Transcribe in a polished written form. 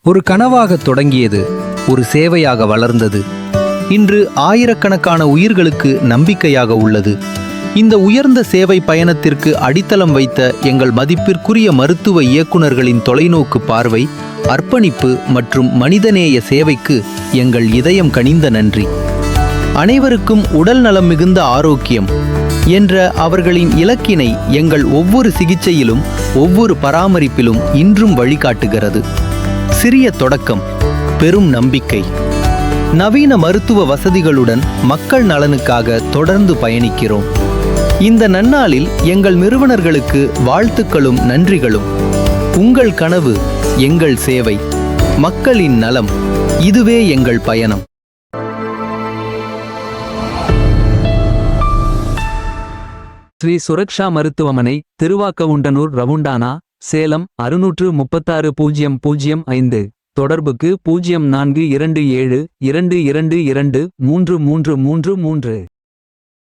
ஒரு கனவாக தொடங்கியது, ஒரு சேவையாக வளர்ந்தது. இன்று ஆயிரக்கணக்கான உயிர்களுக்கு நம்பிக்கையாக உள்ளது. இந்த உயர்ந்த சேவை பயணத்திற்கு அடித்தளம் வைத்த எங்கள் மதிப்பிற்குரிய மருத்துவ இயக்குநர்களின் தொலைநோக்கு பார்வை, அர்ப்பணிப்பு மற்றும் மனிதநேய சேவைக்கு எங்கள் இதயம் கனிந்த நன்றி. அனைவருக்கும் உடல் நலம் மிகுந்த ஆரோக்கியம் என்ற அவர்களின் இலக்கினை எங்கள் ஒவ்வொரு சிகிச்சையிலும் ஒவ்வொரு பராமரிப்பிலும் இன்றும் வழிகாட்டுகிறது. சிறிய தொடக்கம், பெரும் நம்பிக்கை. நவீன மருத்துவ வசதிகளுடன் மக்கள் நலனுக்காக தொடர்ந்து பயணிக்கிறோம். இந்த நன்னாளில் எங்கள் நிறுவனர்களுக்கு வாழ்த்துக்களும் நன்றிகளும். உங்கள் கனவு எங்கள் சேவை, மக்களின் நலம், இதுவே எங்கள் பயணம். ஸ்ரீ சுரக்ஷா மருத்துவமனை, திருவாக்கவுண்டனூர், ரவுண்டானா, சேலம் 636-005. தொடர்புக்கு 042722223333.